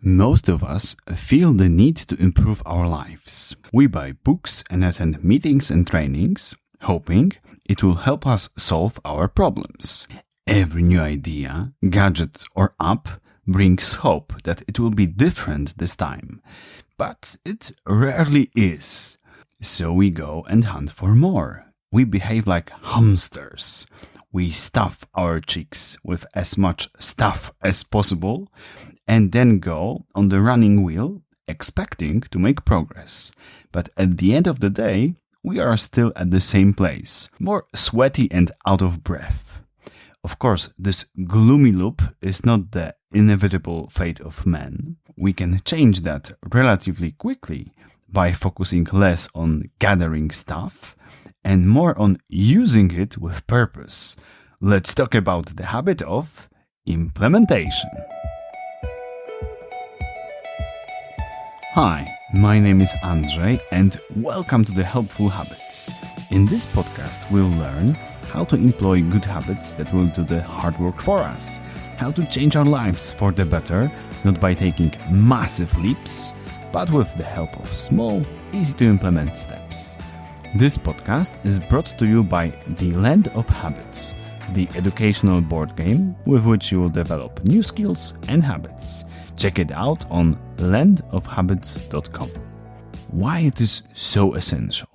Most of us feel the need to improve our lives. We buy books and attend meetings and trainings, hoping it will help us solve our problems. Every new idea, gadget or app brings hope that it will be different this time, but it rarely is. So we go and hunt for more. We behave like hamsters. We stuff our cheeks with as much stuff as possible and then go on the running wheel expecting to make progress. But at the end of the day, we are still at the same place, more sweaty and out of breath. Of course, this gloomy loop is not the inevitable fate of man. We can change that relatively quickly by focusing less on gathering stuff and more on using it with purpose. Let's talk about the habit of implementation. Hi, my name is Andrzej and welcome to the Helpful Habits. In this podcast, we'll learn how to employ good habits that will do the hard work for us, how to change our lives for the better, not by taking massive leaps, but with the help of small, easy-to-implement steps. This podcast is brought to you by the Land of Habits, the educational board game with which you will develop new skills and habits. Check it out on landofhabits.com. Why it is so essential?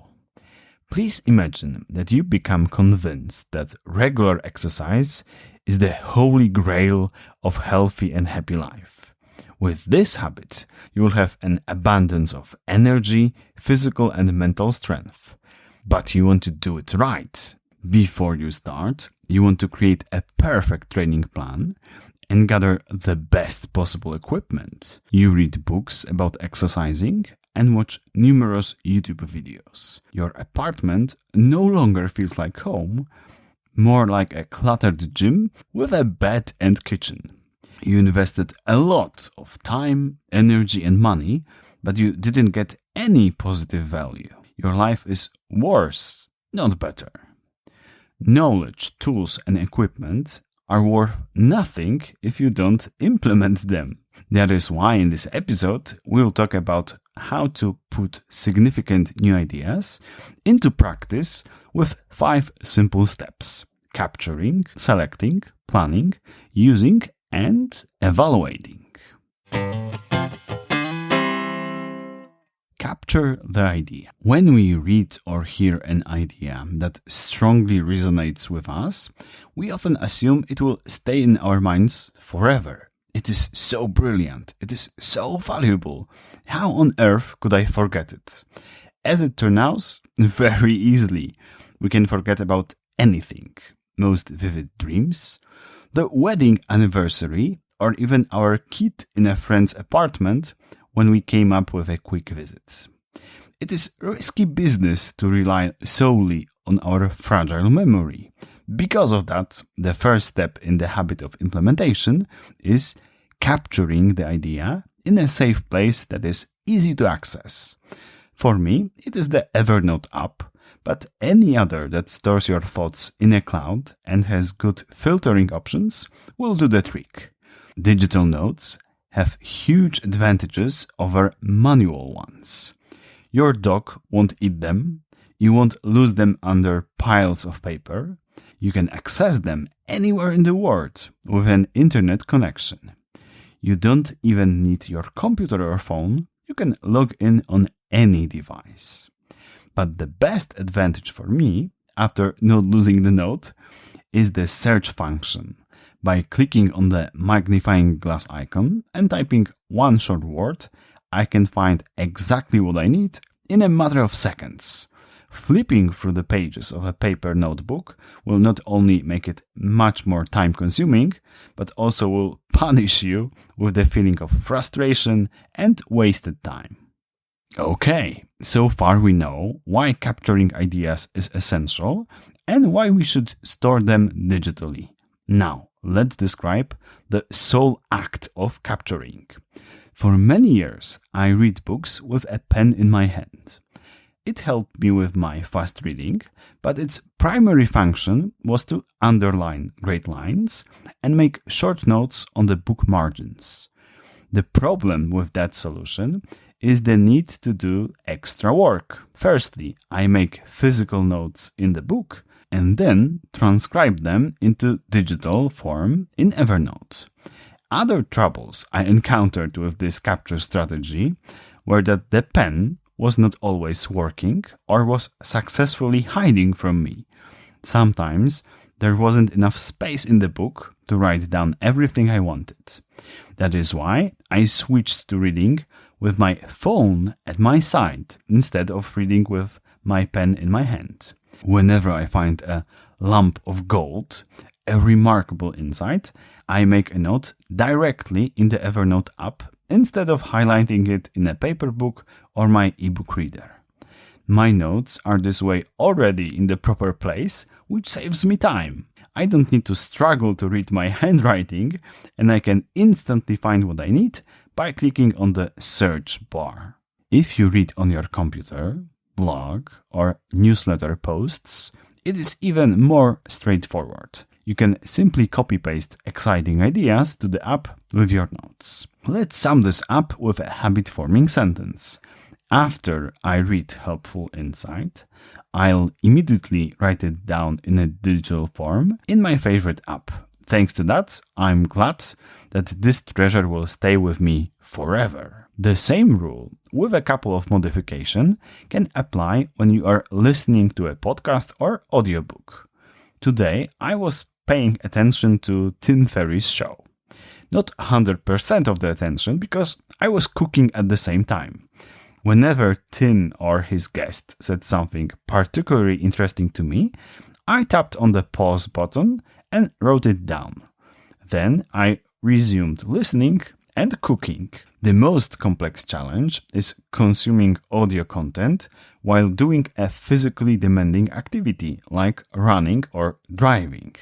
Please imagine that you become convinced that regular exercise is the holy grail of healthy and happy life. With this habit, you will have an abundance of energy, physical and mental strength. But you want to do it right. Before you start, you want to create a perfect training plan and gather the best possible equipment. You read books about exercising and watch numerous YouTube videos. Your apartment no longer feels like home, more like a cluttered gym with a bed and kitchen. You invested a lot of time, energy and money, but you didn't get any positive value. Your life is worse, not better. Knowledge, tools and equipment are worth nothing if you don't implement them. That is why in this episode we'll talk about how to put significant new ideas into practice with 5 simple steps: capturing, selecting, planning, using and evaluating. Capture the idea. When we read or hear an idea that strongly resonates with us, we often assume it will stay in our minds forever. It is so brilliant. It is so valuable. How on earth could I forget it? As it turns out, very easily. We can forget about anything. Most vivid dreams, the wedding anniversary, or even our kid in a friend's apartment when we came up with a quick visit. It is risky business to rely solely on our fragile memory. Because of that, the first step in the habit of implementation is capturing the idea in a safe place that is easy to access. For me, it is the Evernote app, but any other that stores your thoughts in a cloud and has good filtering options will do the trick. Digital notes have huge advantages over manual ones. Your dog won't eat them, you won't lose them under piles of paper, you can access them anywhere in the world with an internet connection. You don't even need your computer or phone, you can log in on any device. But the best advantage for me, after not losing the note, is the search function. By clicking on the magnifying glass icon and typing one short word, I can find exactly what I need in a matter of seconds. Flipping through the pages of a paper notebook will not only make it much more time-consuming, but also will punish you with the feeling of frustration and wasted time. Okay, so far we know why capturing ideas is essential and why we should store them digitally. Now, let's describe the sole act of capturing. For many years, I read books with a pen in my hand. It helped me with my fast reading, but its primary function was to underline great lines and make short notes on the book margins. The problem with that solution is the need to do extra work. Firstly, I make physical notes in the book and then transcribe them into digital form in Evernote. Other troubles I encountered with this capture strategy were that the pen was not always working or was successfully hiding from me. Sometimes there wasn't enough space in the book to write down everything I wanted. That is why I switched to reading with my phone at my side instead of reading with my pen in my hand. Whenever I find a lump of gold, a remarkable insight, I make a note directly in the Evernote app instead of highlighting it in a paper book or my ebook reader. My notes are this way already in the proper place, which saves me time. I don't need to struggle to read my handwriting, and I can instantly find what I need by clicking on the search bar. If you read on your computer, blog, or newsletter posts, it is even more straightforward. You can simply copy-paste exciting ideas to the app with your notes. Let's sum this up with a habit-forming sentence. After I read helpful insight, I'll immediately write it down in a digital form in my favorite app. Thanks to that, I'm glad that this treasure will stay with me forever. The same rule, with a couple of modifications, can apply when you are listening to a podcast or audiobook. Today, I was paying attention to Tim Ferriss's show. Not 100% of the attention, because I was cooking at the same time. Whenever Tim or his guest said something particularly interesting to me, I tapped on the pause button and wrote it down. Then I resumed listening and cooking. The most complex challenge is consuming audio content while doing a physically demanding activity like running or driving.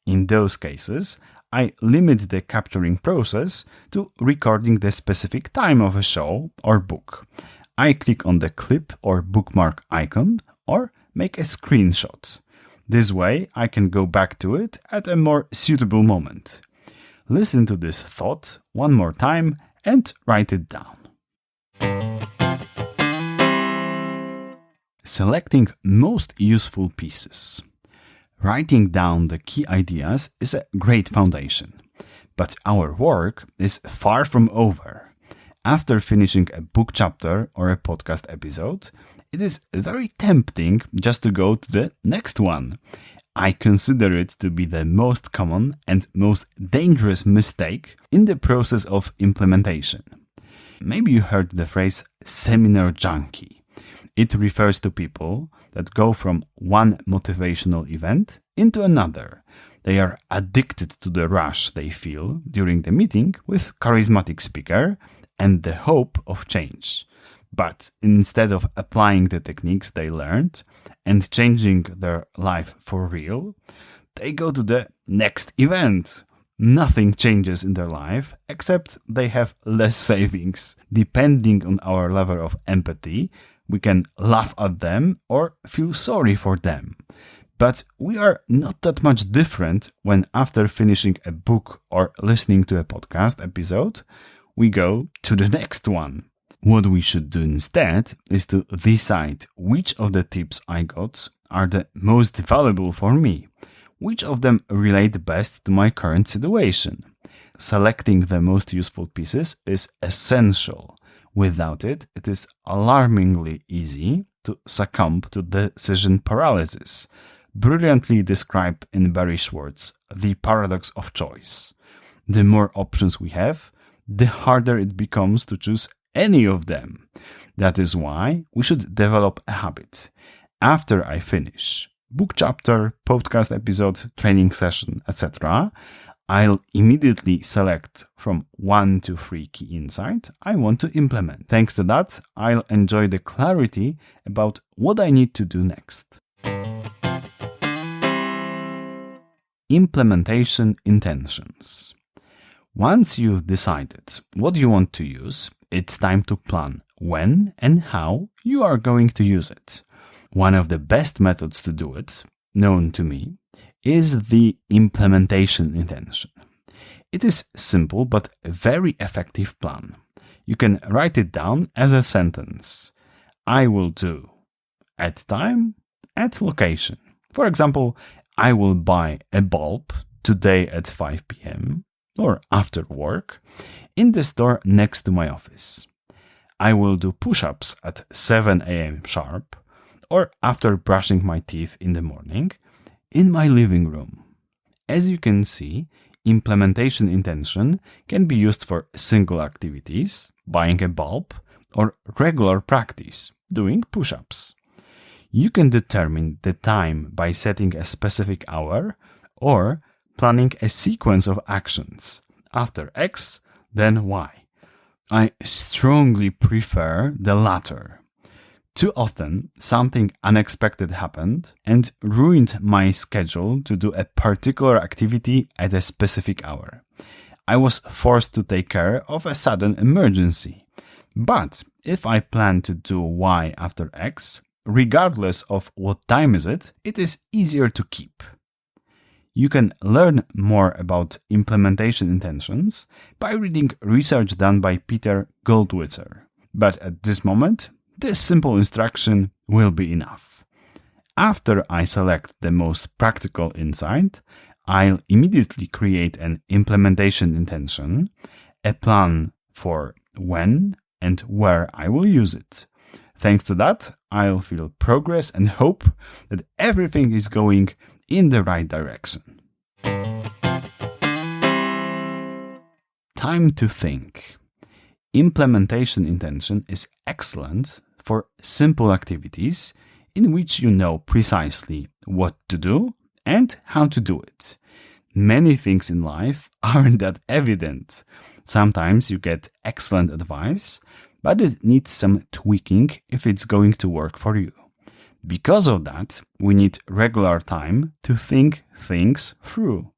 In those cases, I limit the capturing process to recording the specific time of a show or book. I click on the clip or bookmark icon or make a screenshot. This way I can go back to it at a more suitable moment. Listen to this thought one more time and write it down. Selecting most useful pieces. Writing down the key ideas is a great foundation, but our work is far from over. After finishing a book chapter or a podcast episode, it is very tempting just to go to the next one. I consider it to be the most common and most dangerous mistake in the process of implementation. Maybe you heard the phrase seminar junkie. It refers to people that go from one motivational event into another. They are addicted to the rush they feel during the meeting with charismatic speaker and the hope of change. But instead of applying the techniques they learned and changing their life for real, they go to the next event. Nothing changes in their life except they have less savings. Depending on our level of empathy, we can laugh at them or feel sorry for them. But we are not that much different when after finishing a book or listening to a podcast episode, we go to the next one. What we should do instead is to decide which of the tips I got are the most valuable for me, which of them relate best to my current situation. Selecting the most useful pieces is essential. Without it, it is alarmingly easy to succumb to decision paralysis, brilliantly described in Barry Schwartz, the paradox of choice. The more options we have, the harder it becomes to choose any of them. That is why we should develop a habit. After I finish book chapter, podcast episode, training session, etc., I'll immediately select from 1 to 3 key insights I want to implement. Thanks to that, I'll enjoy the clarity about what I need to do next. Implementation intentions. Once you've decided what you want to use, it's time to plan when and how you are going to use it. One of the best methods to do it, known to me, is the implementation intention. It is simple but a very effective plan. You can write it down as a sentence. I will do at time, at location. For example, I will buy a bulb today at 5 p.m. or after work in the store next to my office. I will do push-ups at 7 a.m. sharp or after brushing my teeth in the morning in my living room. As you can see, implementation intention can be used for single activities, buying a bulb, or regular practice, doing push-ups. You can determine the time by setting a specific hour or planning a sequence of actions. After X, then Y. I strongly prefer the latter. Too often, something unexpected happened and ruined my schedule to do a particular activity at a specific hour. I was forced to take care of a sudden emergency. But if I plan to do Y after X, regardless of what time is it is easier to keep. You can learn more about implementation intentions by reading research done by Peter Goldwitzer. But at this moment, this simple instruction will be enough. After I select the most practical insight, I'll immediately create an implementation intention, a plan for when and where I will use it. Thanks to that, I'll feel progress and hope that everything is going in the right direction. Time to think. Implementation intention is excellent for simple activities in which you know precisely what to do and how to do it. Many things in life aren't that evident. Sometimes you get excellent advice, but it needs some tweaking if it's going to work for you. Because of that, we need regular time to think things through.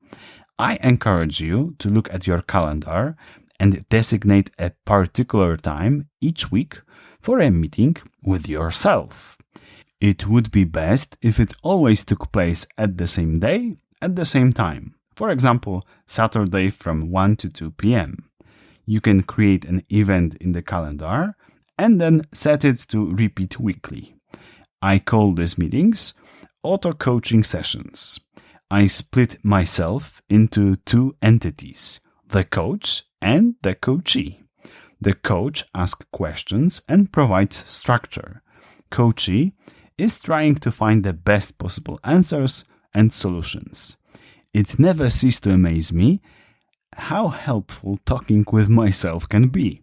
I encourage you to look at your calendar and designate a particular time each week for a meeting with yourself. It would be best if it always took place at the same day, at the same time. For example, Saturday from 1 to 2 p.m. You can create an event in the calendar and then set it to repeat weekly. I call these meetings auto-coaching sessions. I split myself into two entities, the coach and the coachee. The coach asks questions and provides structure. Coachee is trying to find the best possible answers and solutions. It never ceases to amaze me how helpful talking with myself can be.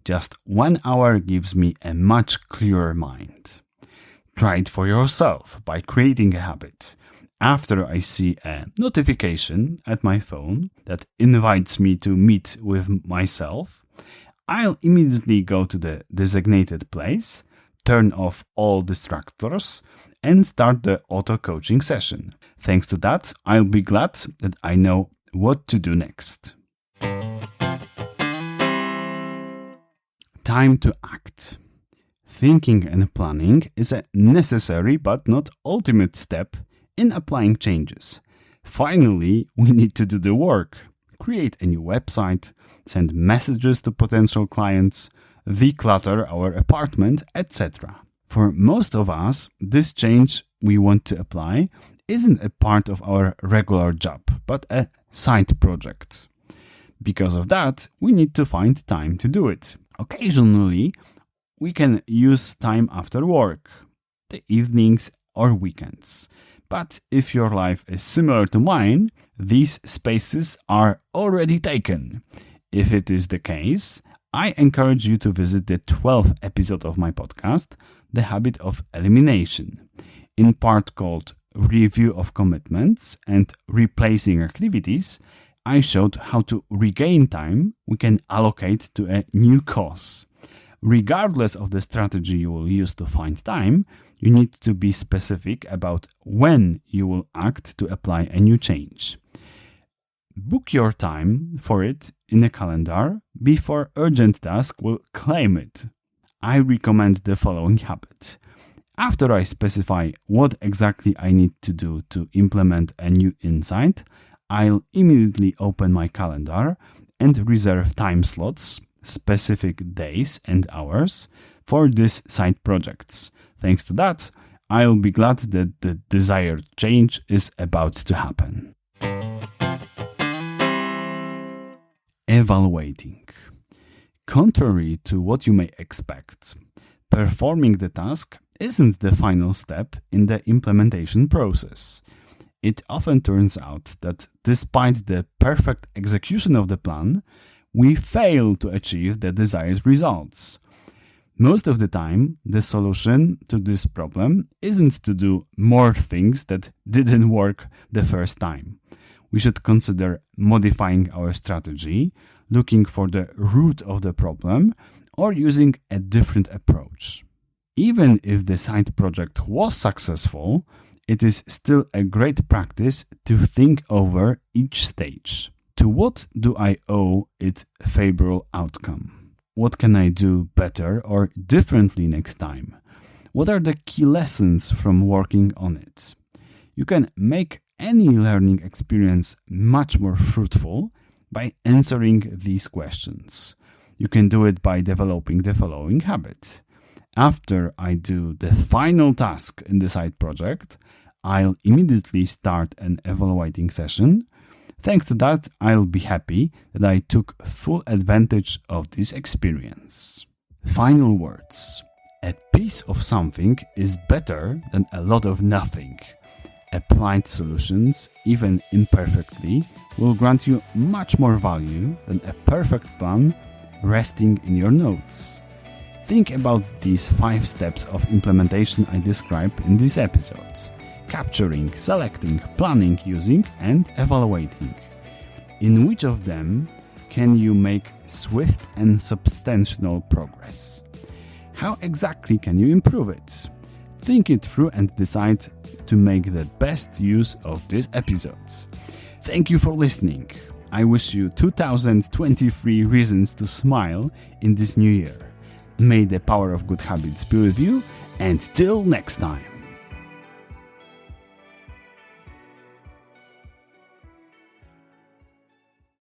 Just 1 hour gives me a much clearer mind. Try it for yourself by creating a habit. After I see a notification at my phone that invites me to meet with myself, I'll immediately go to the designated place, turn off all distractors, and start the auto-coaching session. Thanks to that, I'll be glad that I know what to do next. Time to act. Thinking and planning is a necessary but not ultimate step in applying changes. Finally, we need to do the work. Create a new website, send messages to potential clients, declutter our apartment, etc. For most of us, this change we want to apply isn't a part of our regular job, but a side project. Because of that, we need to find time to do it. Occasionally, we can use time after work, the evenings or weekends. But if your life is similar to mine, these spaces are already taken. If it is the case, I encourage you to visit the 12th episode of my podcast, The Habit of Elimination, in part called Review of Commitments and Replacing Activities. I showed how to regain time we can allocate to a new cause. Regardless of the strategy you will use to find time, you need to be specific about when you will act to apply a new change. Book your time for it in a calendar before urgent task will claim it. I recommend the following habit. After I specify what exactly I need to do to implement a new insight, I'll immediately open my calendar and reserve time slots, specific days and hours, for these side projects. Thanks to that, I'll be glad that the desired change is about to happen. Evaluating. Contrary to what you may expect, performing the task isn't the final step in the implementation process. It often turns out that despite the perfect execution of the plan, we fail to achieve the desired results. Most of the time, the solution to this problem isn't to do more things that didn't work the first time. We should consider modifying our strategy, looking for the root of the problem, or using a different approach. Even if the side project was successful, it is still a great practice to think over each stage. To what do I owe it a favorable outcome? What can I do better or differently next time? What are the key lessons from working on it? You can make any learning experience much more fruitful by answering these questions. You can do it by developing the following habit. After I do the final task in the side project, I'll immediately start an evaluating session. Thanks to that, I'll be happy that I took full advantage of this experience. Final words. A piece of something is better than a lot of nothing. Applied solutions, even imperfectly, will grant you much more value than a perfect plan resting in your notes. Think about these 5 steps of implementation I described in this episode: capturing, selecting, planning, using, and evaluating. In which of them can you make swift and substantial progress? How exactly can you improve it? Think it through and decide to make the best use of this episode. Thank you for listening. I wish you 2023 reasons to smile in this new year. May the power of good habits be with you, and till next time.